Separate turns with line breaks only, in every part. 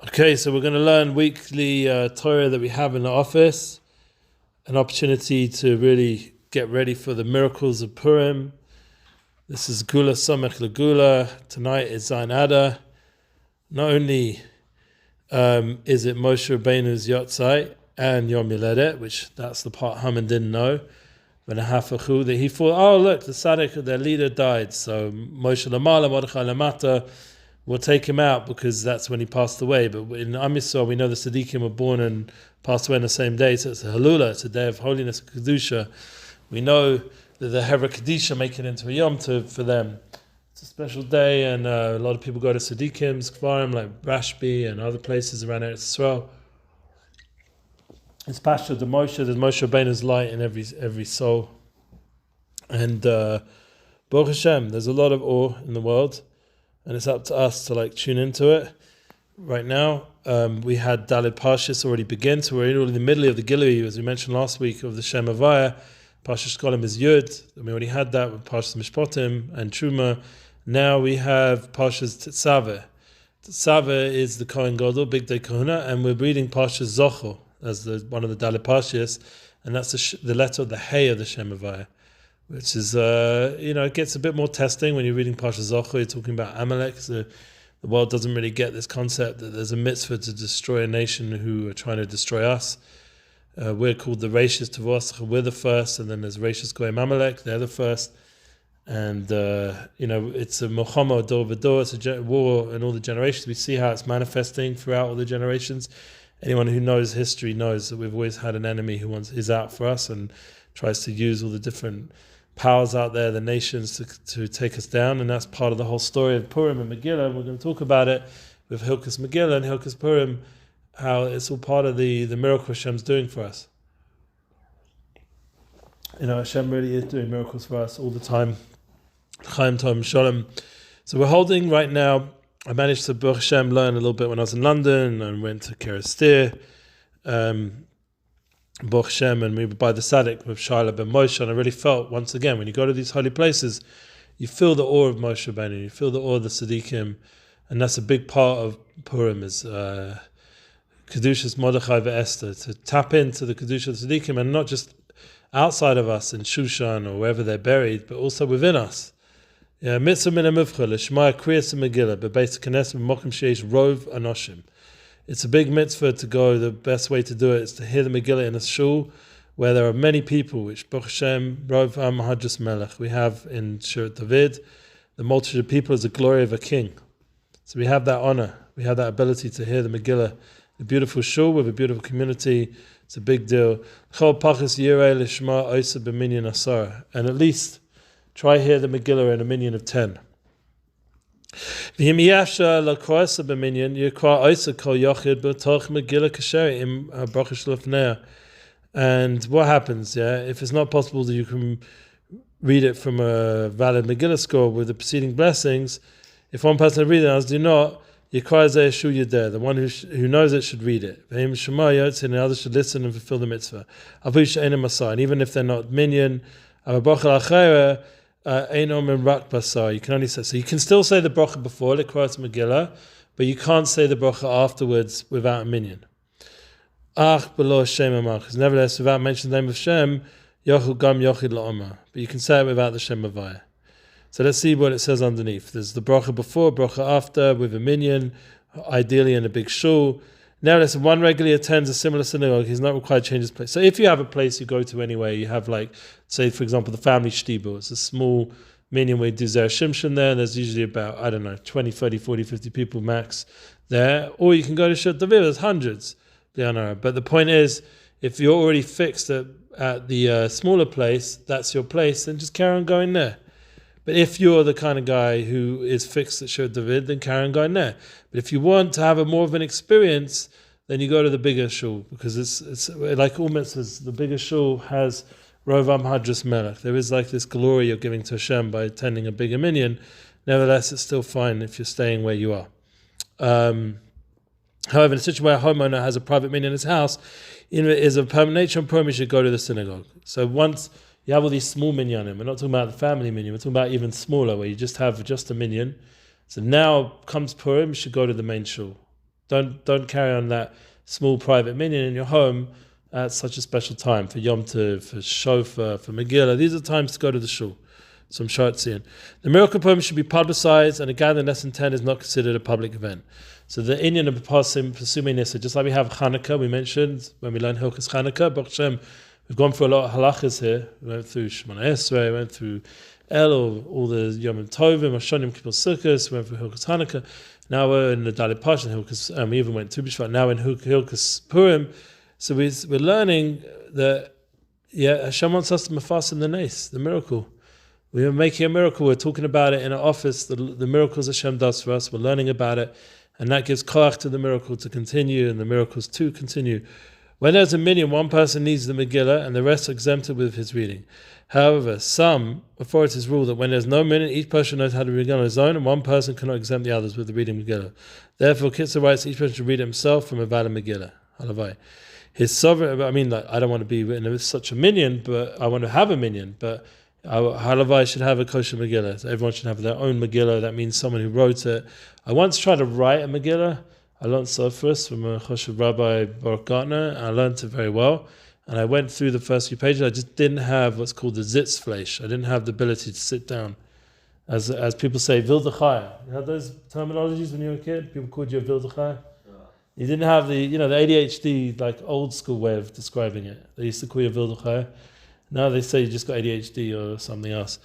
Okay, so we're going to learn weekly Torah that we have in the office, an opportunity to really get ready for the miracles of Purim. This is Gula Samech Legula. Tonight is Zayin Adar. Not only is it Moshe Rabbeinu's Yotzai and Yom Yoledet, which that's the part Haman didn't know, but that he thought, oh look, the Tzaddik, their leader died, so Moshe Lamala, Mordechai Lamata, we'll take him out because that's when he passed away. But in Am Yisrael, we know the Tzaddikim were born and passed away on the same day, so it's a Halula, it's a day of holiness, Kedusha. We know that the Hevra Kedusha make it into a Yom Tov for them. It's a special day, and a lot of people go to Tzaddikim, Kvarim, like Rashbi and other places around Eretz Yisrael. It's Pasha de Moshe, there's Moshe Rabbeinu's light in every soul. And Baruch Hashem, there's a lot of awe in the world, and it's up to us to tune into it. Right now, we had Daled Parshas already begin, so we're in the middle of the Gilui, as we mentioned last week, of the Shem Havaya. Parshas Shkolim is Yud, and we already had that with Parshas Mishpatim and Truma. Now we have Parshas Tetzaveh. Tetzaveh is the Kohen Gadol, Big Day Kahuna, and we're reading Parshas Zochor as one of the Daled Parshas, and that's the letter of the Hey of the Shem Havaya, which is, it gets a bit more testing when you're reading Parshas Zochor. You're talking about Amalek. So the world doesn't really get this concept that there's a mitzvah to destroy a nation who are trying to destroy us. We're called the Reishis Tavos. We're the first, and then there's Reishis Goyim Amalek. They're the first, and it's a Mochama Dor V'Dor. It's a war in all the generations. We see how it's manifesting throughout all the generations. Anyone who knows history knows that we've always had an enemy who is out for us and tries to use all the different powers out there, the nations, to take us down, and that's part of the whole story of Purim and Megillah. And we're going to talk about it with Hilchos Megillah and Hilchos Purim, how it's all part of the miracle Hashem's doing for us. Hashem really is doing miracles for us all the time. Chaim Tov Shalom. So we're holding right now. I managed to Baruch Hashem learn a little bit when I was in London and went to Kerestir. Baruch Hashem, and we were by the Tzaddik with Shaila ben Moshe, and I really felt, once again, when you go to these holy places, you feel the awe of Moshe Rabbeinu, you feel the awe of the Tzaddikim, and that's a big part of Purim, is Kedushas Mordechai ve'Esther, to tap into the Kedusha of the Tzaddikim, and not just outside of us in Shushan or wherever they're buried, but also within us. Mitzvah min ha-mivcha, l'shmaya kriyas ha-megillah, bebeis ha-knesset b'mokim sheish rov anoshim. It's a big mitzvah to go. The best way to do it is to hear the Megillah in a shul where there are many people, which Baruch Hashem, Rov HaMahadras Melech, we have in Shirat David. The multitude of people is the glory of a king. So we have that honor. We have that ability to hear the Megillah. A beautiful shul with a beautiful community. It's a big deal. And at least try hear the Megillah in a minyan of 10. And what happens, if it's not possible that you can read it from a valid Megillah score with the preceding blessings, if one person reads it and others do not, the one who knows it should read it, and the others should listen and fulfill the mitzvah. And even if they're not minyan, you can only say, so you can still say the bracha before the Qur'an Megillah, but you can't say the bracha afterwards without a minyan. Nevertheless, without mentioning the name of Shem, but you can say it without the Shem Havaya. So let's see what it says underneath. There's the bracha before, bracha after, with a minyan, ideally in a big shul. Nevertheless, if one regularly attends a similar synagogue, he's not required to change his place. So if you have a place you go to anyway, you have say for example, the family shtibur. It's a small minyan where you do Zera Shimshon there. There's usually about, 20, 30, 40, 50 people max there. Or you can go to Shirat David, there's hundreds. But the point is, if you're already fixed at the smaller place, that's your place, then just carry on going there. But if you're the kind of guy who is fixed at Shirat David, then carry on going there. But if you want to have more of an experience, then you go to the bigger shul, because it's like all mitzvahs. The bigger shul has Rov HaMahadras Melech. There is this glory you're giving to Hashem by attending a bigger minyan. Nevertheless, it's still fine if you're staying where you are. However, in a situation where a homeowner has a private minyan in his house, it is of permanent nature and Purim, you should go to the synagogue. So once you have all these small minyanim, we're not talking about the family minyan, we're talking about even smaller, where you just have just a minyan, So now comes Purim, you should go to the main shul. Don't carry on that small private minyan in your home at such a special time for Yom Tov, for Shofar, for Megillah. These are times to go to the shul. So I'm seeing. The miracle Purim should be publicized, and a gathering less than 10 is not considered a public event. So the Inyan of Pasumei Nisa, just like we have Chanukah, we mentioned when we learned Hilchos Chanukah, Baruch Hashem, we've gone through a lot of halachas here. We went through Shemona Esrei, we went through all the Yom Tovim, Hashonim, Kippur Sukkos, we went through Hilchos Chanukah. Now we're in the Dalit Parsha, Hilchos, we even went to Bishvat, now in Hilchos Purim. So we're learning that, Hashem wants us to mafasim the nes, the miracle. We are making a miracle. We're talking about it in our office, the miracles Hashem does for us. We're learning about it, and that gives koach to the miracle to continue, and the miracles to continue. When there's a minyan, one person needs the Megillah, and the rest are exempted with his reading. However, some authorities rule that when there's no minyan, each person knows how to read on his own, and one person cannot exempt the others with the reading Megillah. Therefore, Kitzur writes each person should read it himself from a valid Megillah. Halavai. His sovereign. I mean, I don't want to be in such a minyan, but I want to have a minyan, but Halavai should have a kosher Megillah. So everyone should have their own Megillah. That means someone who wrote it. I once tried to write a Megillah. I learned Sofris from a Choshev Rabbi Baruch Gartner. And I learned it very well. And I went through the first few pages. I just didn't have what's called the Sitzfleisch. I didn't have the ability to sit down. As people say, Vildachaya. You had those terminologies when you were a kid? People called you a Vildachaya? You didn't have the ADHD, like old school way of describing it. They used to call you a Vildachaya. Now they say you just got ADHD or something else.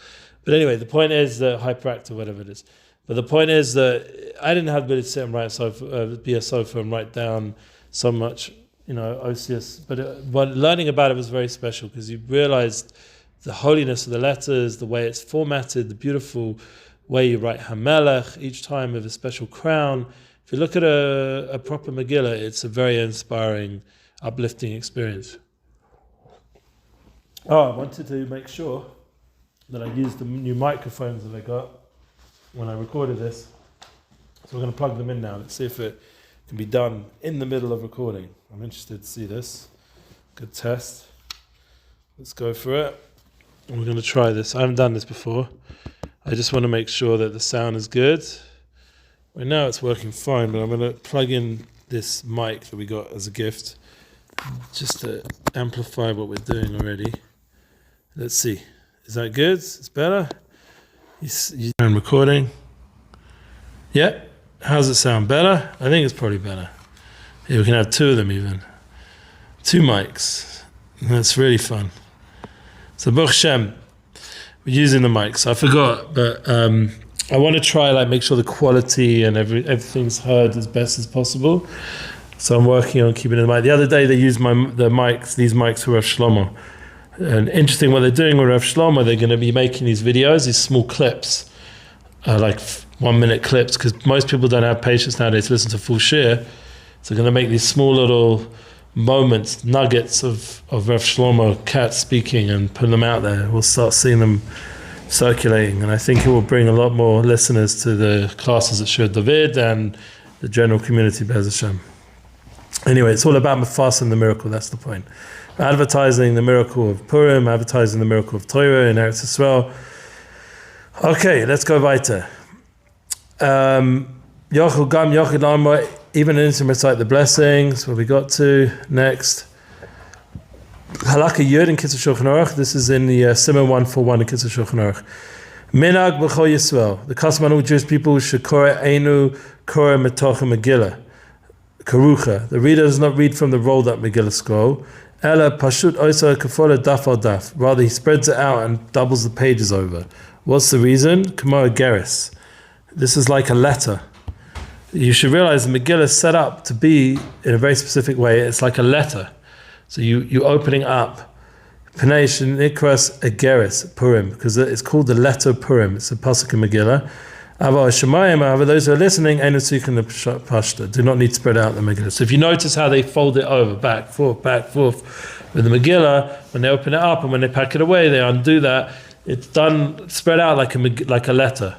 But anyway, the point is that hyperactive, whatever it is. But the point is that I didn't have the ability to sit and write be a sofa and write down so much, OCS. But learning about it was very special because you realized the holiness of the letters, the way it's formatted, the beautiful way you write Hamelech each time with a special crown. If you look at a proper Megillah, it's a very inspiring, uplifting experience. I wanted to make sure that I used the new microphones that I got when I recorded this. So we're going to plug them in now. Let's see if it can be done in the middle of recording. I'm interested to see this. Good test. Let's go for it. And we're going to try this. I haven't done this before. I just want to make sure that the sound is good. Right now it's working fine, but I'm going to plug in this mic that we got as a gift just to amplify what we're doing already. Let's see. Is that good? It's better? I'm recording. Yeah? How's it sound? Better? I think it's probably better. Yeah, we can have two of them even. 2 mics. That's really fun. So Baruch Hashem, we're using the mics. I forgot, but I want to try make sure the quality and everything's heard as best as possible. So I'm working on keeping it in mind. The other day they used these mics for Rav Shlomo. And interesting what they're doing with Rav Shlomo, they're going to be making these videos, these small clips, like 1-minute clips, because most people don't have patience nowadays to listen to full shir. So they're going to make these small little moments, nuggets of Rav Shlomo, Kat speaking, and put them out there. We'll start seeing them circulating, and I think it will bring a lot more listeners to the classes at Shir David and the general community, Be'ez Hashem. Anyway, it's all about Mefasim the miracle, that's the point. Advertising the miracle of Purim, advertising the miracle of Torah in Eretz Yisrael. Okay, let's go weiter. Yochel Gam, Yochel Lama, even in to recite the blessings, what we got to next. Halakha Yud in Kitzur Shulchan Aruch, this is in the Simon 141 in Kitzur Shulchan Aruch. Minag B'chol Yisrael, the custom among Jewish people, Shekora Einu Kora Metocha Megillah. Karucha, the reader does not read from the rolled up Megillah scroll. Ela Pashut Oisa Kafola Daf al Daf. Rather, he spreads it out and doubles the pages over. What's the reason? Kamara Geris. This is like a letter. You should realize the Megillah is set up to be in a very specific way. It's like a letter. So you opening up. Pnei Nikras Ageris Purim, because it's called the letter of Purim. It's a pasuk in Megillah. However, those who are listening, do not need to spread out the Megillah. So if you notice how they fold it over, back, forth, with the Megillah, when they open it up and when they pack it away, they undo that. It's done, spread out like a letter.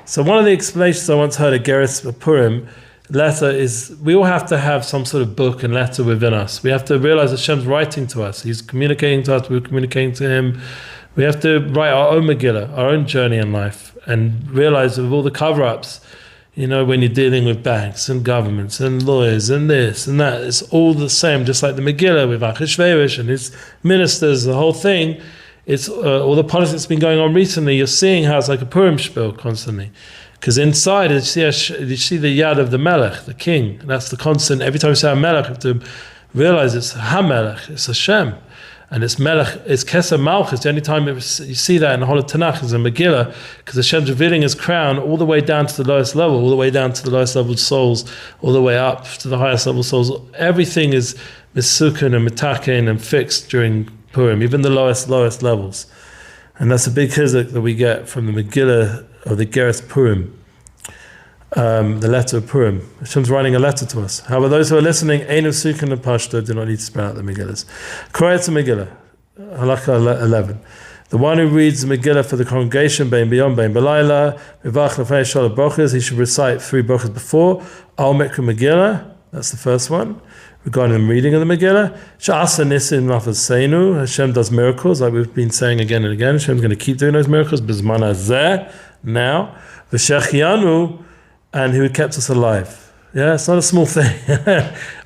So one of the explanations I once heard of Geras Purim, letter, is we all have to have some sort of book and letter within us. We have to realize that Hashem's writing to us. He's communicating to us, we're communicating to Him. We have to write our own Megillah, our own journey in life, and realize with all the cover-ups, when you're dealing with banks and governments and lawyers and this and that, it's all the same, just like the Megillah with Achashverosh and his ministers, the whole thing. It's all the politics that's been going on recently. You're seeing how it's like a Purim spiel constantly. Because inside, you see the yad of the Melech, the king. And that's the constant. Every time you say HaMelech, you have to realize it's HaMelech, it's Hashem. And it's Melech, it's Keser Malchus. The only time you see that in the whole of Tanakh is in Megillah, because Hashem's revealing his crown all the way down to the lowest level, all the way down to the lowest level souls, all the way up to the highest level souls. Everything is misukan and mitaken and fixed during Purim, even the lowest levels. And that's a big chizuk that we get from the Megillah of the Geras Purim, the letter of Purim. Hashem's writing a letter to us. However, those who are listening, Einu Sukan and Pashto, do not need to spread out the Megillahs. Korayat Megillah, Halakha 11. The one who reads the Megillah for the congregation, Bein B'yom, Bein B'layla, V'vach Lefnei Shalosh Brochos, he should recite 3 brochos before. Al Mikra Megillah, that's the first one. Regarding the reading of the Megillah, Sha'asa Nisim Lafaseinu, Hashem does miracles, like we've been saying again and again. Hashem's going to keep doing those miracles. B'zman hazeh, now. V'shechianu, and who kept us alive. Yeah, it's not a small thing.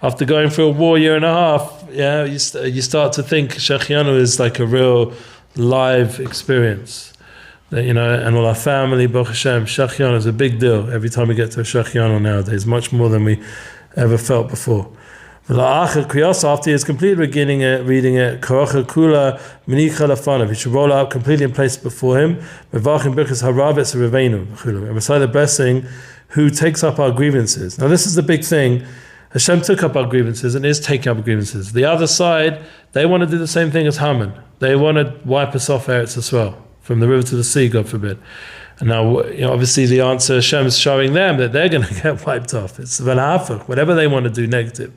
After going through a war 1.5 years, yeah, you start to think Shechianu is like a real live experience. That, and all our family, Baruch Hashem, Shechianu is a big deal. Every time we get to a Shechianu nowadays, much more than we ever felt before. After he is completely reading it, he should roll out completely in place before him. And recite the blessing who takes up our grievances. Now this is the big thing. Hashem took up our grievances and is taking up grievances. The other side, they want to do the same thing as Haman. They want to wipe us off Eretz as well, from the river to the sea, God forbid. And now, obviously the answer, Hashem is showing them that they're going to get wiped off. It's whatever they want to do negative.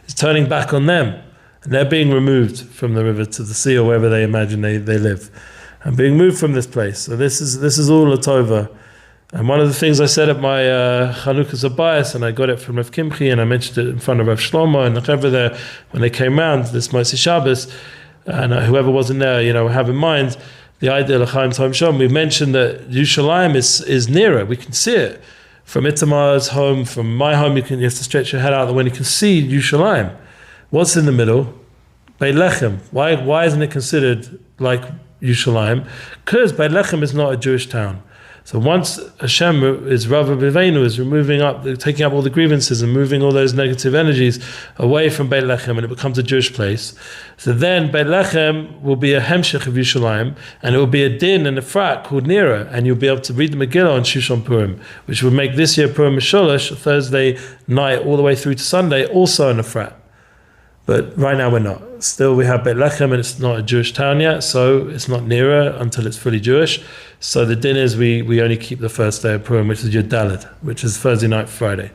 It's turning back on them, and they're being removed from the river to the sea or wherever they imagine they live, and being moved from this place. So this is all a tova. And one of the things I said at my Chanukah Zabayas, and I got it from Rav Kimchi, and I mentioned it in front of Rav Shlomo and the Chevra there when they came round this Moshe Shabbos, and whoever wasn't there, have in mind the idea of Chaim Tom Shom. We mentioned that Yerushalayim is nearer. We can see it. From Itamar's home, from my home, you have to stretch your head out the window. You can see Yerushalayim. What's in the middle? Beit Lechem. Why isn't it considered like Yerushalayim? Because Beit Lechem is not a Jewish town. So once Hashem is Rava B'Veinu, is taking up all the grievances and moving all those negative energies away from Beit Lechem, and it becomes a Jewish place. So then Beit Lechem will be a Hemshech of Yerushalayim, and it will be a din and a frat called Nira, and you'll be able to read the Megillah on Shushan Purim, which will make this year Purim Misholosh, Thursday night all the way through to Sunday, also in a frat. But right now we're not. Still we have Beit Lechem, and it's not a Jewish town yet, so it's not Nira until it's fully Jewish. So the din is we only keep the first day of Purim, which is Yud Daled, which is Thursday night, Friday.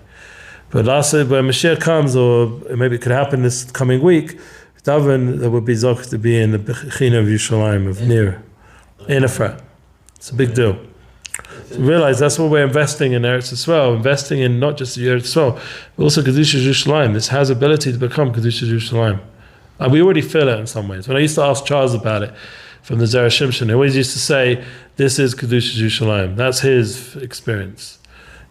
But lastly, when Mashiach comes, or maybe it could happen this coming week, Davin, there will be Zoch to be in the Bechina of Yerushalayim, of Nira, in a frat. It's a big deal. So realize that's what we're investing in Eretz Yisrael, investing in not just Eretz Yisrael, but also Kedusha Yerushalayim. This has ability to become Kedusha Yerushalayim. And we already feel it in some ways. When I used to ask Charles about it, from the Zera Shimshon, he always used to say, this is Kedusha Yerushalayim. That's his experience.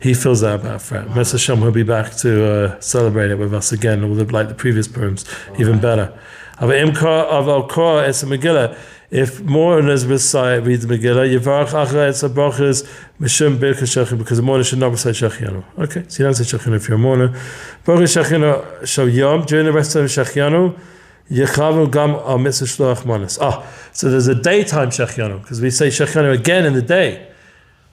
He feels that about Frat. Mes Hashem will be back to celebrate it with us again, like the previous Purims, even better. If mourners recite, read the Megillah, Yivarach Achra Etza Brachas Mishum Birka Shechin, because a mourner should not recite Shechianu. Okay, so you don't say Shechianu if you're a mourner. Brachas Shechianu Shal Yom, during the rest of Shechianu, Yechavu Gam Al Mitzvah Shloach Manas. So there's a daytime Shechianu, because we say Shechianu again in the day.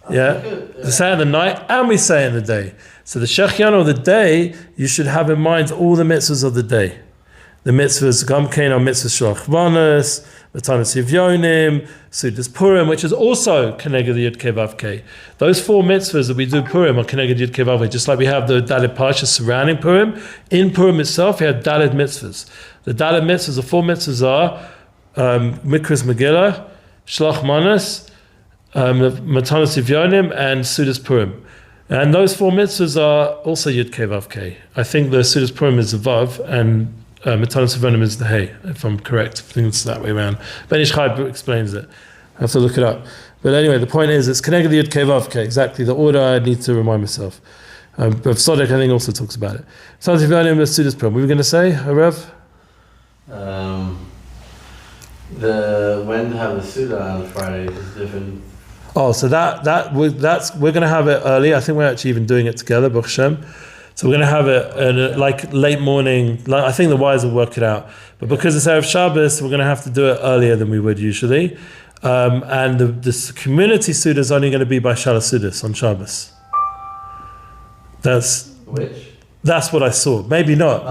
Yeah, we say it in the night and we say it in the day. So the Shechianu of the day, you should have in mind all the mitzvahs of the day. The mitzvahs, Gam Kein Al Mitzvah Shloach Manas, Matanas Yivyonim, Sudas Purim, which is also Keneged Yud Kei Vav Kei. Those 4 mitzvahs that we do Purim are Keneged Yud Kei Vav Kei, just like we have the Daled Parshas surrounding Purim. In Purim itself, we have Daled mitzvahs. The Daled mitzvahs, the 4 mitzvahs are Mikras Megillah, Shlach Manas, Matanas Yivyonim, and Sudas Purim. And those 4 mitzvahs are also Yud Kei Vav Kei. I think the Sudas Purim is the Vav, and Matanas Yivyonim is the Hey, if I'm correct. I think it's that way around. Ben Ish Chai explains it. I have to look it up. But anyway, the point is, it's Keneged Yud Kei Vav Kei, exactly the order I need to remind myself. But Sodek, I think, also talks about it. So, we were going to say, Rev?
When to have the Suda on Friday is different.
Oh, so we're going to have it early. I think we're actually even doing it together, Baruch Hashem. So we're going to have it in like late morning. Like, I think the wise will work it out. But because it's Erev Shabbos, we're going to have to do it earlier than we would usually. And the community Suda is only going to be by Shalas Sudas on Shabbos. That's what I saw. Maybe not.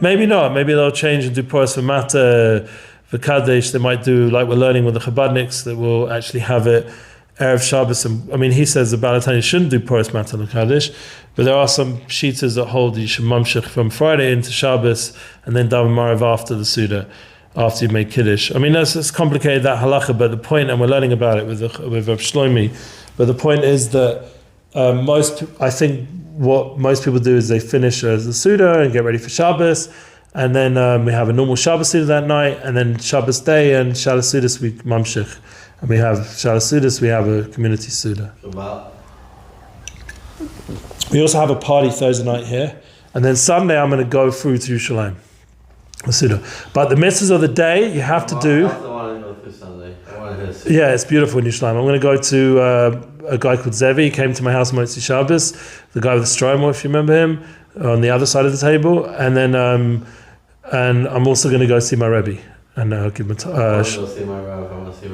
Maybe not. Maybe they'll change and do Poras V'Mata, V'Kadesh. They might do like we're learning with the Chabadniks that will actually have it Erev Shabbos. And I mean, he says the Balatani shouldn't do Poras Mata V'Kadesh, but there are some shitas that hold you should mamshich from Friday into Shabbos and then daven Marav after the Suda, after you make Kiddush. I mean, it's complicated, that halacha, but the point, and we're learning about it with Rav Shlomi, but the point is that I think what most people do is they finish the Suda and get ready for Shabbos, and then we have a normal Shabbos Suda that night, and then Shabbos day and Shabbos Sudas we mamshich, and we have Shabbos Sudas, we have a community Suda. We also have a party Thursday night here, and then Sunday I'm going to go through to Yerushalayim, the Suda. But the mitzvahs of the day you have to do.
I want to go through Sunday. I want to hear Suda.
Yeah, it's beautiful in Yerushalayim. I'm going to go to a guy called Zevi. He came to my house on Motzi Shabbos, the guy with the stromo, if you remember him, on the other side of the table. And then, and I'm also going to go see my Rebbe. And give him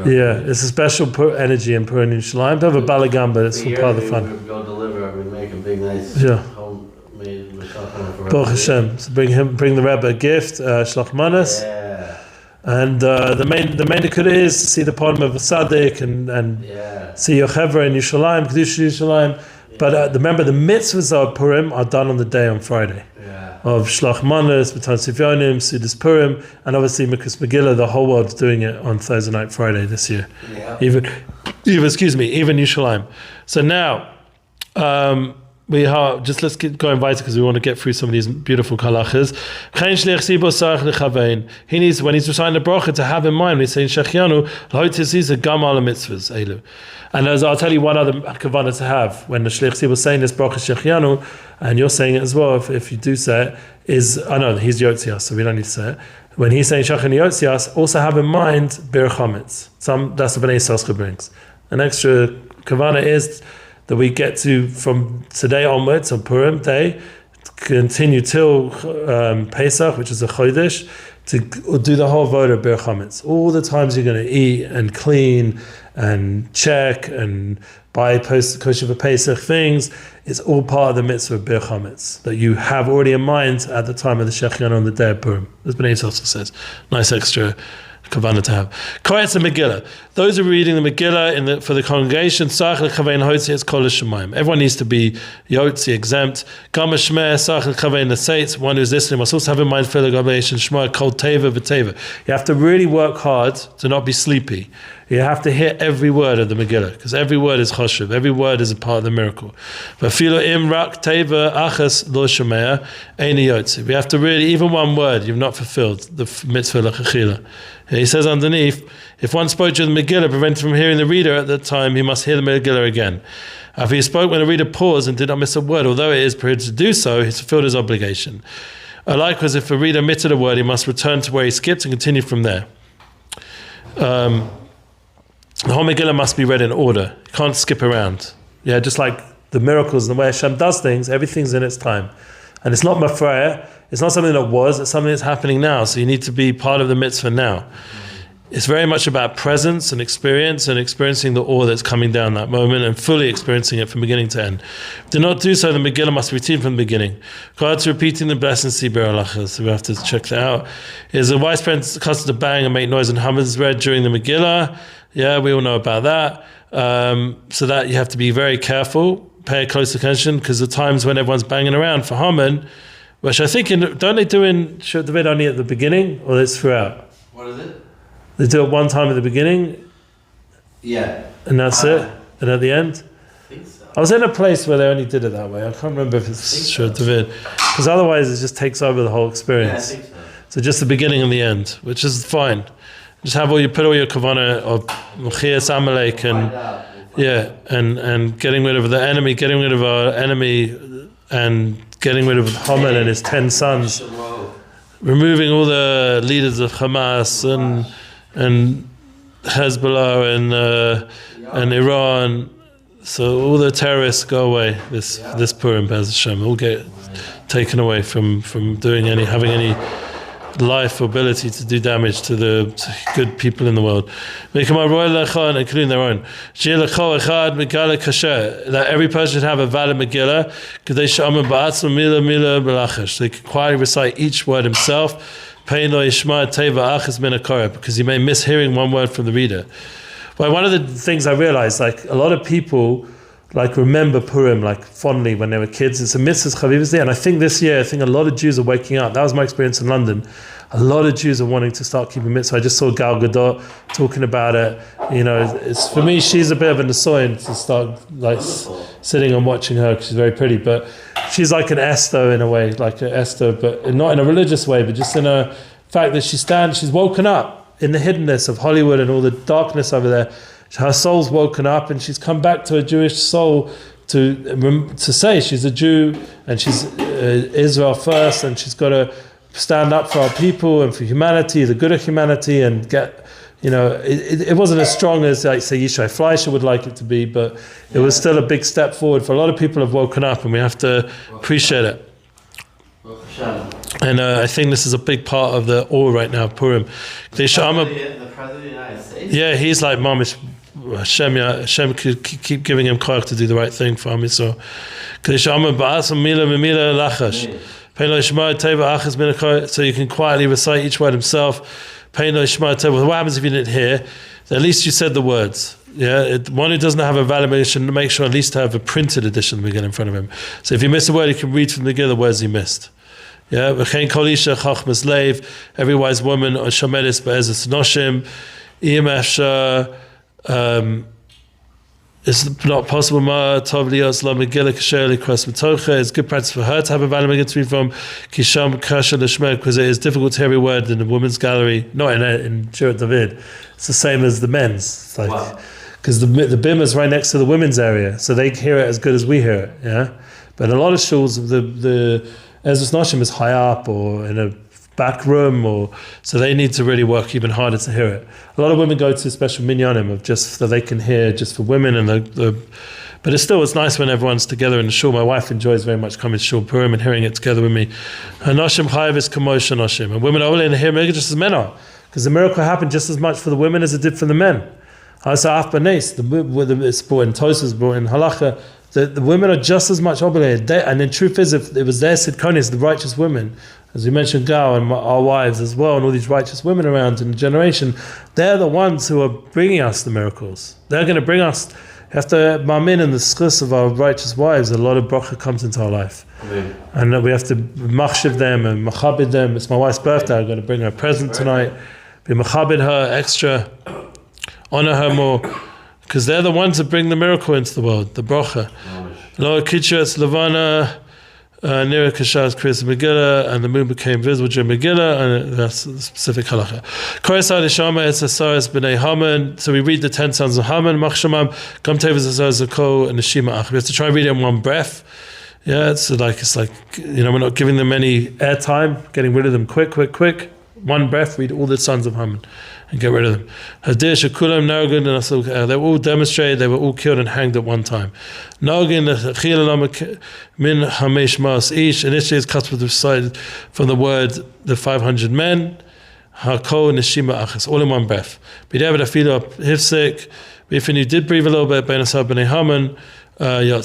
yeah, it's a special energy in Purim in Yerushalayim. They have a balagam, but it's part of the fun.
We go deliver. We make a big, nice homemade mishachon.
Baruch Hashem. So bring the Rebbe a gift, shlach manas.
Yeah.
And the main nekuda is to see the pardon of a tzaddik and see your chevra in Yerushalayim, Kedusha Yerushalayim. But remember, the mitzvahs of Purim are done on the day on Friday. Of Shlach Manas, B'Tan Sivyonim, Sudas Purim, and obviously Mikas Megillah, the whole world's doing it on Thursday night, Friday this year. Yeah. Even Yerushalayim. So now, let's get going weiter because we want to get through some of these beautiful halachas. He needs, when he's reciting the bracha, to have in mind when he's saying Shechianu, Gamal mitzvahs. And as I'll tell you one other kavanah to have when the Shlich Tzibur was saying this bracha Shechianu, and you're saying it as well, if you do say it, is, I know he's Yotzias, so we don't need to say it. When he's saying Shechianu Yotzias, also have in mind Bir Chametz. That's what Bnei Yisrael brings. An extra kavanah is that we get to, from today onwards, on Purim Day, continue till Pesach, which is a Chodesh, to do the whole voda Bir Chametz. All the times you're going to eat and clean and check and buy kosher for Pesach things, it's all part of the mitzvah of Bir Chametz that you have already in mind at the time of the Shechianu on the day of Purim. As Bnei Yisrael also says. Nice extra kavanah to have. Koyetz and Megillah. Those who are reading the Megillah for the congregation, everyone needs to be Yotzi exempt. One who's listening must also have in mind Shema Kol Teva V'Teva. You have to really work hard to not be sleepy. You have to hear every word of the Megillah, because every word is choshev, every word is a part of the miracle. We have to really, even one word you've not fulfilled, the mitzvah l'chachila. He says underneath, if one spoke during the Megillah, prevented from hearing the reader at that time, he must hear the Megillah again. If he spoke when the reader paused and did not miss a word, although it is prohibited to do so, he's fulfilled his obligation. Likewise, if a reader omitted a word, he must return to where he skipped and continue from there. The whole Megillah must be read in order. You can't skip around. Yeah, just like the miracles and the way Hashem does things, everything's in its time. And it's not mafreya, it's not something that was, it's something that's happening now. So you need to be part of the mitzvah now. It's very much about presence and experience and experiencing the awe that's coming down that moment and fully experiencing it from beginning to end. Do not do so, the Megillah must be repeated from the beginning. God's repeating the blessings, so we have to check that out. It is a wise parent's custom to bang and make noise and hum is read during the Megillah. Yeah, we all know about that. So that you have to be very careful, pay close attention, because the times when everyone's banging around for Haman, which I think, don't they do in Shir David only at the beginning, or it's throughout?
What is it?
They do it one time at the beginning?
Yeah.
And that's it? And at the end?
I think so.
I was in a place where they only did it that way. I can't remember if it's Shir David. Because otherwise it just takes over the whole experience.
Yeah, I think so.
So just the beginning and the end, which is fine. Just put all your kavanah of Mechias Amalek and getting rid of the enemy, getting rid of our enemy, and getting rid of Haman and his 10 sons, removing all the leaders of Hamas and Hezbollah and Iran. So all the terrorists go away this Purim, Bez Hashem, all get taken away from having any life or ability to do damage to the good people in the world. Including their own. That every person should have a valid Megillah, so they can quietly recite each word himself, because you may miss hearing one word from the reader. Well, one of the things I realized, like a lot of people remember Purim fondly when they were kids. It's a mitzvah chavivas, and I think this year, a lot of Jews are waking up. That was my experience in London. A lot of Jews are wanting to start keeping mitzvah. I just saw Gal Gadot talking about it. It's for me, she's a bit of an assoyant to start sitting and watching her because she's very pretty. But she's like an Esther in a way, like an Esther, but not in a religious way, but just in a fact that she's woken up in the hiddenness of Hollywood and all the darkness over there. Her soul's woken up and she's come back to a Jewish soul to say she's a Jew and she's Israel first, and she's got to stand up for our people and for humanity, the good of humanity, and get, it wasn't as strong as say Yishai Fleischer would like it to be, but it was still a big step forward. For a lot of people have woken up and we have to appreciate it. And I think this is a big part of the awe right now, Purim. The President of the United States? Yeah, he's like mamesh. Hashem could keep giving him koach to do the right thing for Am Yisrael. So you can quietly recite each word himself. What happens if you didn't hear? At least you said the words. Yeah, one who doesn't have a valid edition, make sure at least to have a printed edition we get in front of him. So if you miss a word, you can read from the beginning the words he missed. Yeah, every wise woman on Shomedis Be'ezes Noshim, it's not possible. It's good practice for her to have a valid Megillah to read from, because it is difficult to hear every word in the women's gallery, not in Shirat David. It's the same as the men's. Because the bim is right next to the women's area, so they hear it as good as we hear it. Yeah, but in a lot of shuls, the Ezras Noshim is high up or in a back room, so they need to really work even harder to hear it. A lot of women go to special minyanim of just so they can hear just for women, but it's nice when everyone's together in the shul. My wife enjoys very much coming to shul Purim and hearing it together with me. Hanoshim chayav is kamosh hanoshim, and women are only in the hear just as men are, because the miracle happened just as much for the women as it did for the men. It's brought in Tosas, brought in Halacha. The women are just as much obligated. And the truth is, if it was their Sidkonis, the righteous women, as we mentioned, Gal and our wives as well, and all these righteous women around in the generation, they're the ones who are bringing us the miracles. They're going to bring us. We have to mamin in the schus of our righteous wives. A lot of bracha comes into our life. Amen. And we have to machshiv them and machabid them. It's my wife's birthday. I'm going to bring her a present tonight. Be machabid her extra, honor her more, because they're the ones that bring the miracle into the world, the bracha. Lo Kitzur Levana, Nira Kashas Chris Megillah, and the moon became visible during Megillah, and that's the specific halacha. Koresad Ishama Etzasaris B'nei Haman. So we read the 10 sons of Haman, Machshamam, Gam Tevez Zako, and Neshima Ach. We have to try and read it in one breath. Yeah, it's like we're not giving them any airtime, getting rid of them quick. One breath, read all the sons of Haman and get rid of them. They were all demonstrated, they were all killed and hanged at one time. Initially it's cut recited from the word, the 500 men, all in one breath. If you did breathe a little bit, you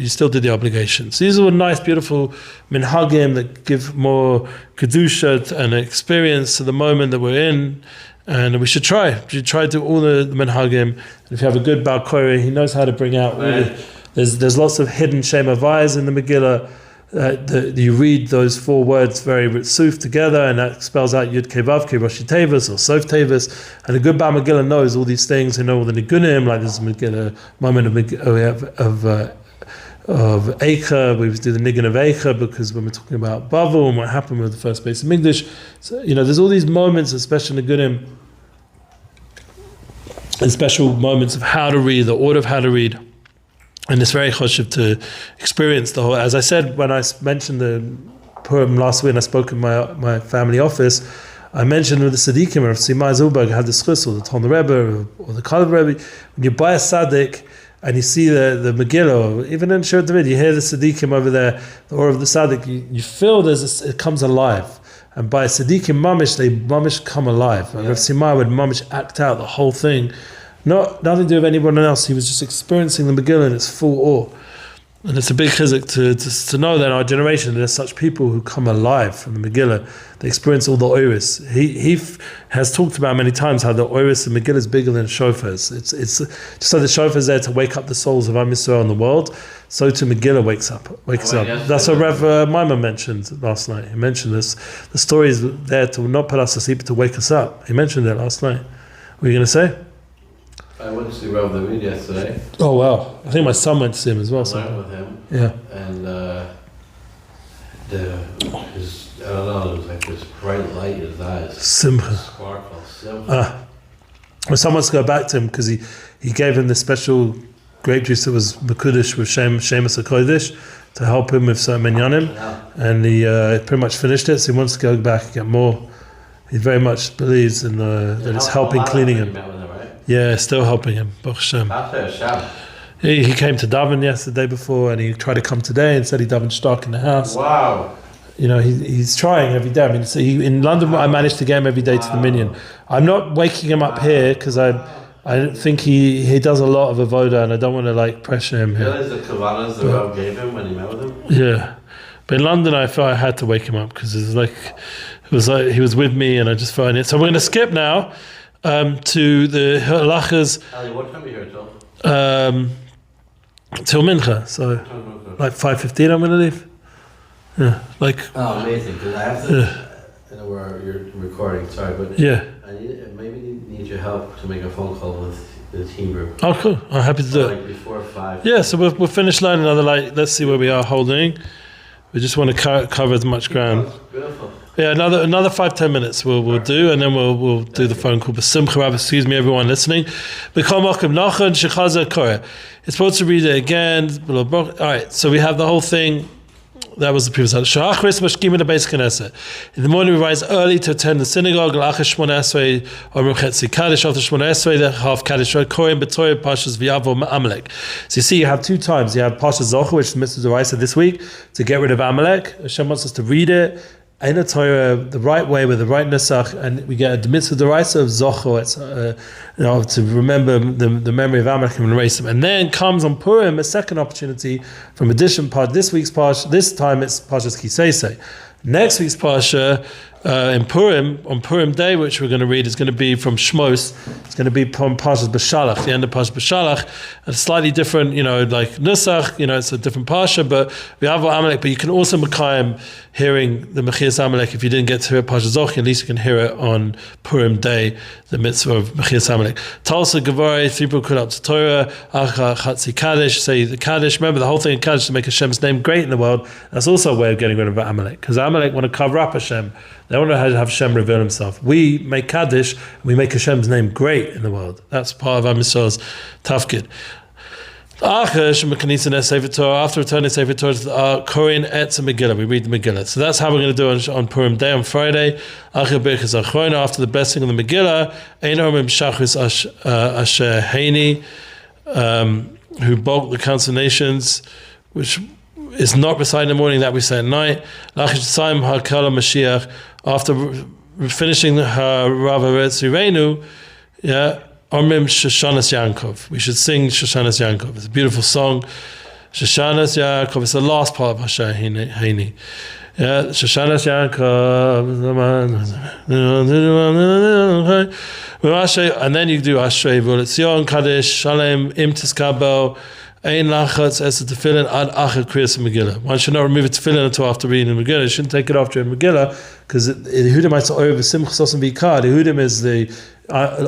still did the obligations. So these are all nice, beautiful minhagim that give more kedusha and experience to the moment that we're in, and we should try. We should try to do all the minhagim. And if you have a good Baal Koreh, he knows how to bring out. There's lots of hidden Shem Havayas in the Megillah. You read those 4 words very ritzuf together, and that spells out Yud Kei Vav Kei Rosh Tevis or Sof Tevis. And a good Baal Megillah knows all these things. He knows all the nigunim, like this Megillah moment of Eicha. We do the nigun of Eicha because when we're talking about Bavel and what happened with the first base of Migdash, so there's all these moments, especially nigunim, and special moments of how to read, the order of how to read. And it's very choshev to experience the whole. As I said when I mentioned the Purim last week, and I spoke in my family office, I mentioned with the Tzaddikim, or if Simai Zilberg had the schus, or the Talmud Rebbe, or the Kalev Rebbe, when you buy a Tzaddik and you see the Megillah, or even in Shirat David, you hear the Tzaddikim over there, the aura of the Tzaddik, you feel it comes alive. And by Tzaddikim mamesh, they mamesh come alive. And Rav Simai would mamesh act out the whole thing. Nothing to do with anyone else. He was just experiencing the Megillah in its full awe. And it's a big chizuk to know that in our generation there's such people who come alive from the Megillah. They experience all the oiris. He has talked about many times how the oiris of Megillah is bigger than shofars. It's just like the shofar is there to wake up the souls of Am Yisrael in the world, so too Megillah wakes up. That's what Rav Maimon mentioned last night. He mentioned this. The story is there to not put us asleep, but to wake us up. He mentioned it last night. What were you going to say?
I went to see Rav David yesterday.
Oh wow! I think my son went to see him as well.
I learned with him.
Yeah.
And his, I don't know, it was like this bright light in his eyes.
Simcha.
Sparkle. Simcha.
Well, someone wants to go back to him because he gave him this special grape juice that was Mekudesh with Shemus HaKodesh to help him with certain minyanim, and he pretty much finished it. So he wants to go back and get more. He very much believes in that it's helping cleaning him. Yeah, still helping him. Baruch Hashem. He came to daven yesterday before, and he tried to come today and said he davened stark in the house.
Wow.
He's trying every day. I mean, so in London, I managed to get him every day to the minyan. I'm not waking him up here because I think he does a lot of avoda, and I don't want to pressure him here.
Realize the kavanas the Rav gave him when he met with him?
Yeah. But in London, I felt I had to wake him up because it was like he was with me, and I just felt it. So we're going to skip now to the halachas.
Ali, what time are you here till?
Till Mincha, so 5:15 I'm going to leave. Yeah,
Oh, amazing! Because I have to. I know where you're recording. Sorry, but
yeah,
I maybe need your help to make a phone call with the team group.
Oh, cool! I'm happy to do it.
Before 5.
Yeah, so we'll finish line another Let's see where we are holding. We just want to cover as much ground.
Beautiful.
Yeah, another 5-10 minutes we'll do, and then we'll do the phone call. But Simcha, excuse me, everyone listening. It's supposed to read it again. All right, so we have the whole thing. That was the previous one. In the morning we rise early to attend the synagogue. After half Kaddish, Pashas V'yavo Amalek. So you see, you have 2 times. You have Pashas Zocher, which is Mitzvot D'Oraisa this week, to get rid of Amalek. Hashem wants us to read it in the Torah the right way with the right nusach, and we get a Mitzvot D'Oraisa of Zocher. It's to remember the memory of Amalek and erase them. And then comes on Purim a second opportunity from addition part. This week's parsha. This time it's Pashas Kisei. Next week's parsha in Purim, on Purim Day, which we're going to read, is going to be from Shmos. It's going to be from Pashas B'Shalach, the end of Pashas B'Shalach. A slightly different, like Nusach, it's a different parsha, but we have Amalek. But you can also Mekayim hearing the Mechias Amalek. If you didn't get to hear Pashas Zochi, at least you can hear it on Purim Day, the mitzvah of Mechias Amalek. Talsa Gevare, 3 people up to Torah, Acha Chatzi Kaddish, say the Kaddish. Remember the whole thing in Kaddish to make Hashem's name great in the world. That's also a way of getting rid of Amalek, because Amalek want to cover up Hashem. They want to have Hashem reveal himself. We make Kaddish, we make Hashem's name great in the world. That's part of Am Yisrael's tafkid. After returning Sefer Torah to the Korean Etz and Megillah, we read the Megillah. So that's how we're going to do it on Purim Day, on Friday. After the blessing of the Megillah, Asher Heini, who bulk the council of nations, which is not recited in the morning, that we say at night. After finishing her Rav Eretz Reinu, Omrim Shoshanas Yankov. We should sing Shoshanas Yankov. It's a beautiful song. Shoshanas Yankov. It's the last part of Asher Heini. Shoshanas Yankov. And then you do Ashrei V'Letzion Kaddish Shalem Im Tiskabel Ein Lachatz Es Tefillin Ad Acher Kriyas Megillah. One should not remove a tefillin until after reading the Megillah. You shouldn't take it after the Megillah, because Yehudim is Oyer Simcha Sosim Vikar. Yehudim is the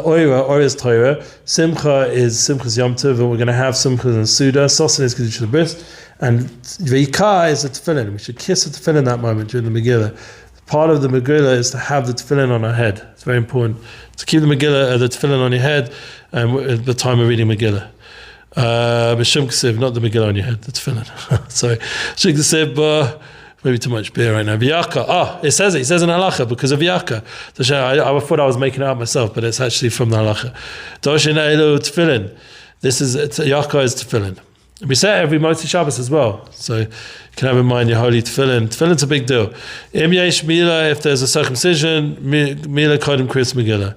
Oyer is Torah. Simcha is Simcha's Yom Tov, and we're going to have Simcha and Suda. Sosin is Kedusha the Bris, and Vikar is the tefillin. We should kiss the tefillin that moment during the Megillah. part of the Megillah is to have the tefillin on our head. It's very important to keep the Megillah, the tefillin on your head, at the time of reading Megillah. B'Shem K'siv, not the Megillah on your head, the tefillin. Sorry, B'Shem K'siv. Maybe too much beer right now. V'yaka. It says in halacha because of V'yaka. I thought I was making it up myself, but it's actually from the halacha. Doshin elu tefillin. This is Yaka is tefillin. We say it every Motzi Shabbos as well, so you can have in mind your holy tefillin. Tefillin's a big deal. Im yesh mila, if there's a circumcision, mila kodem kriyas megillah.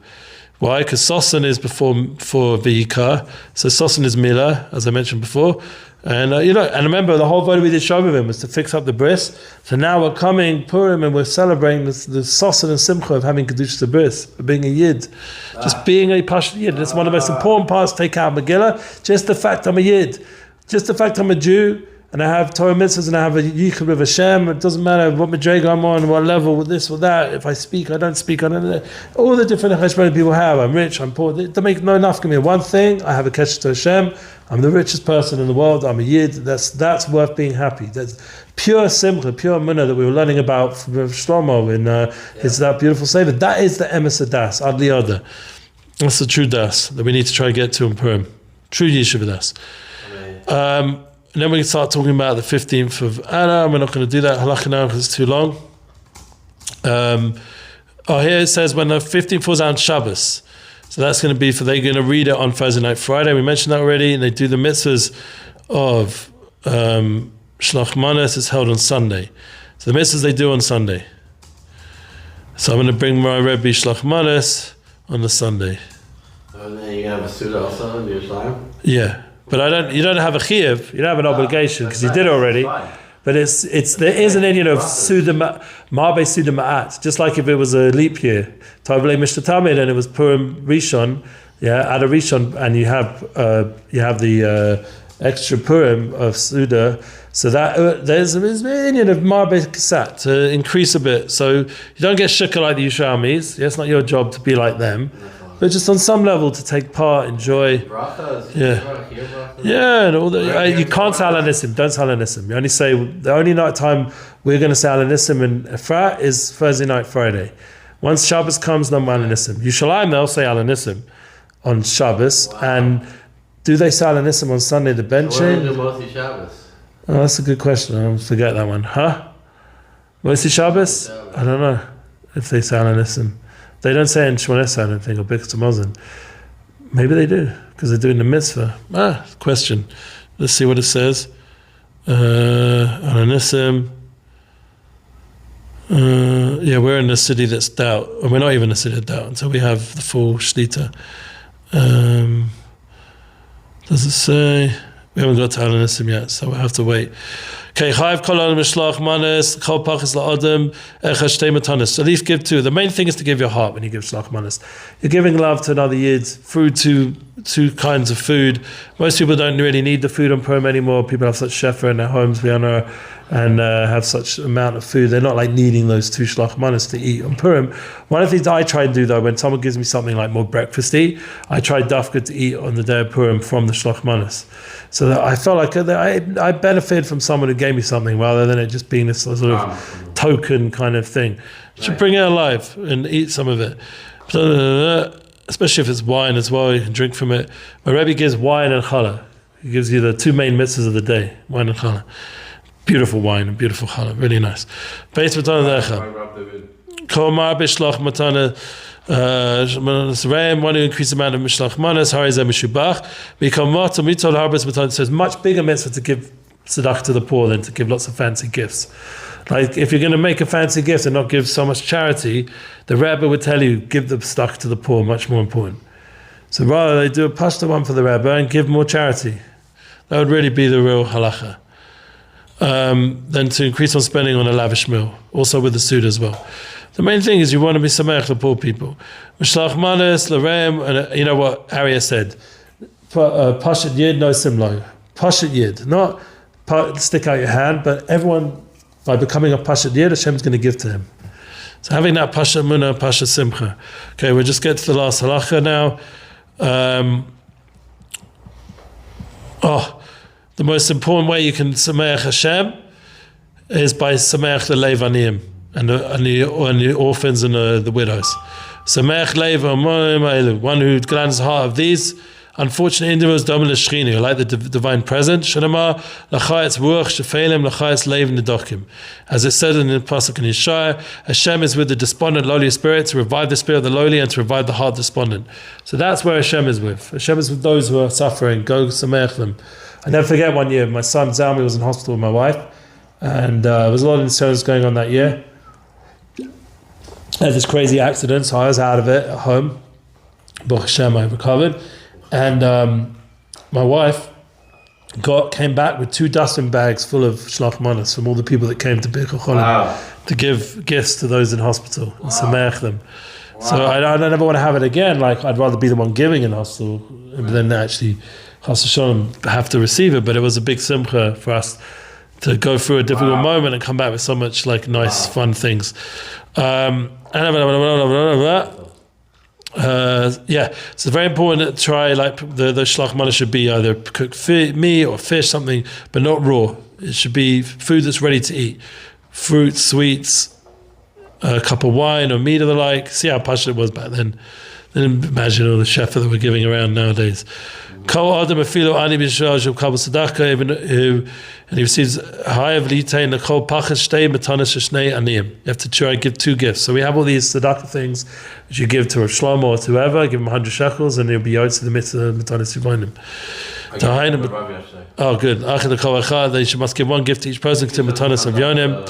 Why? Because sosan is before v'yikar, so sosan is mila, as I mentioned before. And and remember the whole vote we did Shovavim was to fix up the bris. So now we're coming Purim and we're celebrating the sosan and Simcha of having Kedusha the bris, of being a Yid. Just being a Pashut Yid. That's one of the most important parts to take out of Megillah. Just the fact I'm a Yid. Just the fact I'm a Jew and I have Torah mitzvahs and I have a yichud with Hashem. It doesn't matter what madrega I'm on, what level, with this or that. If I speak, I don't speak. I don't know. All the different cheshbonim people have. I'm rich, I'm poor. They make no nafka. One thing, I have a kesher to Hashem. I'm the richest person in the world. I'm a Yid. That's worth being happy. That's pure Simcha, pure Emuna that we were learning about from Shlomo in that beautiful sefer. That is the emes das, ad liyoda. That's the true das that we need to try to get to in Purim. True yeshiva das. And then we can start talking about the 15th of Adar. We're not going to do that halacha now because it's too long. Here it says when the 15th falls out on Shabbos. So that's going to be they're going to read it on Thursday night, Friday. We mentioned that already. And they do the mitzvahs of Shlach Manas is held on Sunday. So the mitzvahs they do on Sunday. So I'm going to bring my Rebbe Shlach Manas on the Sunday.
And then you have a suda also in Yerushalayim?
Yeah. But you don't have a chiyuv, you don't have an obligation because you did it already. But there is an Indian of Marbe Suda Ma'at, just like if it was a leap year. Tovlei Mishtatamid and it was Purim Rishon, Adar Rishon, and you have the extra Purim of Suda. So that there's an Indian of Marbe Kasat to increase a bit. So you don't get shukah like the Yushalmis. It's not your job to be like them. But just on some level to take part, enjoy. And all the you can't say Alanissim. Don't say Alanissim. You only say the only night time we're going to say Alanissim in Efrat is Thursday night, Friday. Once Shabbos comes, no more Alanissim. Yerushalayim they'll say Alanissim on Shabbos, and do they say Alanissim on Sunday? The benching.
What do Shabbos?
Oh, that's a good question. I forget that one. Mostly Shabbos? I don't know if they say Alanissim. They don't say in Shmones, I don't think, or Birkat Hamazon. Maybe they do, because they're doing the mitzvah. Question. Let's see what it says. Alanissim. We're in a city that's doubt. Or we're not even a city of doubt until we have the full shlita. Does it say? We haven't got to Alanissim yet, so we'll have to wait. Okay, Chayiv kol adam mishlach manas kol pachas la'adam echad shtei matanos. So at least give two. The main thing is to give your heart when you give shlach manas. You're giving love to another yid through two kinds of food. Most people don't really need the food on Purim anymore. People have such shefa in their homes, and have such amount of food. They're not like needing those two shlach manas to eat on Purim. One of the things I try to do though, when someone gives me something like more breakfasty, I try dafka to eat on the day of Purim from the shlach manas. So that I felt like I benefited from someone who gave me something rather than it just being this sort of token kind of thing. You should bring it alive and eat some of it. Especially if it's wine as well, you can drink from it. My Rebbe gives wine and challah. He gives you the two main mitzvahs of the day, wine and challah. Beautiful wine and beautiful challah, really nice. Beis matana decha. Kol mar b'shlach matana. One who increase the amount of mishlach manas, harizah mishubach. Become matzah mitol harbas matana. So it's much bigger mitzvah to give tzedakah to the poor than to give lots of fancy gifts. Like if you're going to make a fancy gift and not give so much charity, the Rebbe would tell you give the tzedakah to the poor, much more important. So rather they do a pashta one for the Rebbe and give more charity. That would really be the real halacha. Than to increase on spending on a lavish meal, also with the suit as well. The main thing is you want to be sameach the poor people. Mishlach manas l'reim, and you know what Arya said, Pashat Yid no simlo. Pashat Yid, not stick out your hand, but everyone, by becoming a Pashat Yid, Hashem's going to give to him. So having that Pashat Emuna, Pashat Simcha. Okay, we'll just get to the last halacha now. The most important way you can sameach Hashem is by sameach the leiv aniyim. and the orphans and the widows. Samech Leiv, one who gladens the heart of these unfortunate individuals, Dom L'Shchini, like the divine presence. Shanama L'chayetz Ruach Shefeilim L'chayetz Leiv Nedokim. As it said in the Pasuk in Yeshaya, Hashem is with the despondent, lowly spirit to revive the spirit of the lowly and to revive the heart despondent. So that's where Hashem is with. Hashem is with those who are suffering. Go Samech them. I never forget one year, my son Zalmi was in hospital with my wife, and there was a lot of insurance going on that year. I had this crazy accident, so I was out of it at home. Baruch Hashem, I recovered. And my wife came back with 2 dustbin bags full of shlach manos from all the people that came to Birchot Cholim to give gifts to those in hospital and sameach them. So I never want to have it again. Like, I'd rather be the one giving in hospital than actually Chas v'sholom have to receive it. But it was a big simcha for us to go through a difficult moment and come back with so much like nice, fun things. So it's very important to try, like the shlach manos should be either cooked meat or fish, something, but not raw. It should be food that's ready to eat. Fruits, sweets, a cup of wine or meat or the like. See how passionate it was back then. Then imagine all the shefa that we're giving around nowadays. Even and he receives hayav litain l'kol pachas shtei matanos shnei aniyim. You have to try and give 2 gifts. So we have all these tzedakah things which you give to a shlomo or to whoever. Give him 100 shekels, and he'll be yotz to the mitzvah matanos yivonim. Oh, good. They must give 1 gift to each person to matanos of yonim.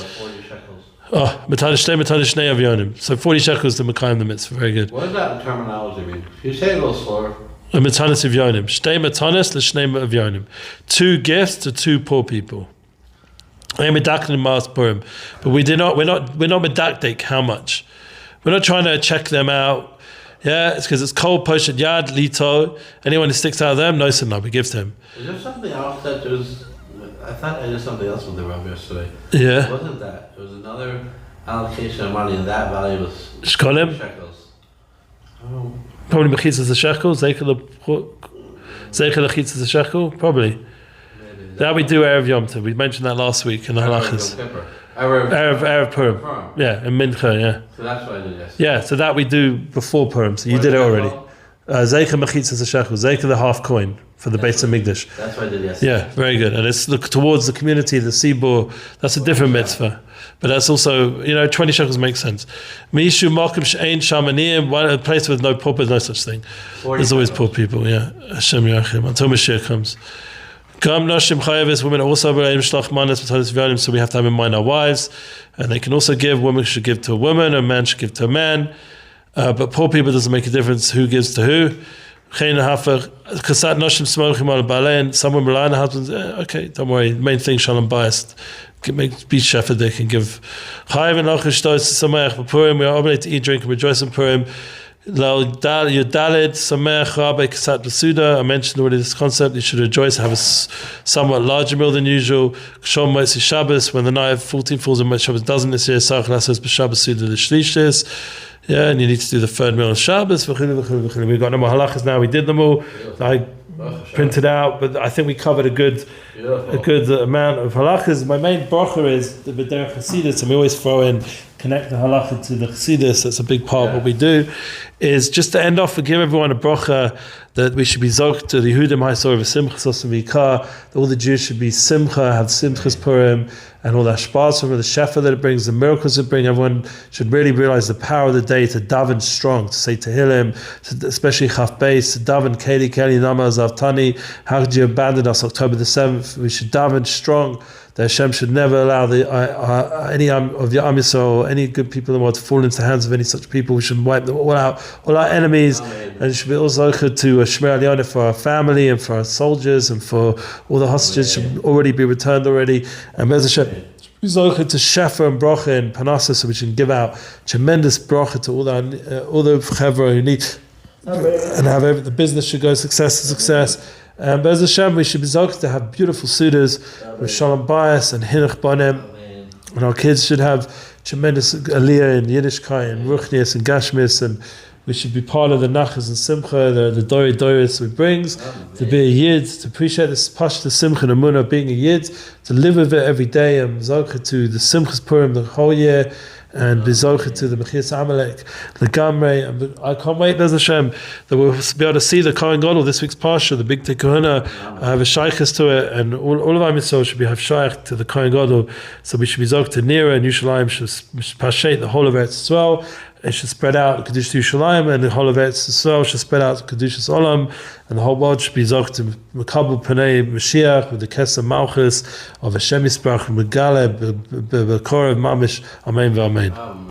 Matanos shnei of yonim. So 40 shekels to mekayim the mitzvah. Very good.
What does that terminology mean? Can you say it a little slower?
Matanos of yonim. Shtei matanos l'shnei of yonim. 2 gifts to 2 poor people. But we're not medakdek how much. We're not trying to check them out. Yeah, it's because it's kol poshet yad lito. Anyone who sticks out of them, no, we give to him.
Is there something else that there's? I thought I did something else with the Rav yesterday.
Yeah.
It wasn't that. It was another allocation of money, and that value was
shkolim.
Shekels. Oh.
Probably mechitzas a shekel. Zeichel lechitzas a shekel. Probably. Maybe. That we do erev Yom Tov. We mentioned that last week in the halachas. Erev Purim. Yeah, in Mincha. Yeah.
So that's what I did yesterday.
Yeah, so that we do before Purim. So you did it already. Zeichel mechitzas a shekel. Zeichel the half coin for the Beit Hamikdash.
That's what I did yesterday.
Yeah, very good. And it's look towards the community, the Sibor. That's a different mitzvah. But that's also, 20 shekels makes sense. Mishu Makim She'ein Shamaniyim, a place with no paupers, no such thing. There's always poor people, yeah. Hashem Yachim, until Mashiach comes. Gam Nashim Chayavis, women also b'leim shlach manos b'talis v'yanim, so we have to have in mind our wives. And they can also give, women should give to a woman, a man should give to a man. But poor people, doesn't make a difference who gives to who. Some women rely on the husbands. Okay, don't worry. The main thing, shalom biased. Be shepherd, they can give. But Purim, we are obligated to eat, drink, and rejoice in Purim. I mentioned already this concept. You should rejoice, have a somewhat larger meal than usual. When the night of 14 falls on Shabbos doesn't this year, yeah, and you need to do the 3rd meal on Shabbos. We've got no more halachas now. We did them all. I printed out, but I think we covered a good amount of halachas. My main bracha is the B'derech Hasidus, and we always throw in, connect the halacha to the Hasidus. That's a big part of what we do. Is just to end off and give everyone a bracha that we should be zok to the Yehudim Haisor of Simcha Vikar. That all the Jews should be Simcha, have Simchas Purim, and all the ashpaz from the shefa that it brings, the miracles it brings. Everyone should really realize the power of the day to daven strong, to say Tehillim, especially Chaf Beis, to daven Keli Nama Zavtani. How could you abandon us October the 7th? We should daven strong. That Hashem should never allow any of the Am Yisrael, any good people in the world to fall into the hands of any such people. We should wipe them all out, all our enemies. Amen. And it should be also to Shmer Aliyonah for our family and for our soldiers and for all the hostages should already be returned already. And Bez Hashem, to Shefa and Bracha and Panasa, so we can give out tremendous Bracha to all the Chevra who need, and have the business should go success to success. And Bez Hashem, we should be zoked to have beautiful suitors with shalom bayis and hinuch banim, and our kids should have tremendous aliyah in Yiddishkeit and ruchnias and gashmis, and we should be part of the nachas and simcha, the dori doris it brings, to be a yid, to appreciate this pashta simcha and Emuna, being a yid, to live with it every day, and zoked to the simchas Purim the whole year, and be zocheh to the Mechias Amalek, the Gamrei. And I can't wait, Bez Hashem, that we'll be able to see the Kohen Gadol this week's Parsha, the big Tekahuna, have a shaykhs to it, and all of our mitzvot should have shaykh to the Kohen Gadol. So we should be zocheh to Nira and Yerushalayim should pashet the whole of Eretz as well. It should spread out Kedushas Yerushalayim, and the whole of Eretz Yisrael should spread out Kedushas Olam, and the whole world should be zocheh to Mekabel Panei Mashiach with the Kesem Malchus of Hashem Yisparach Megale B'Korav Mamesh. Amen v'Amen.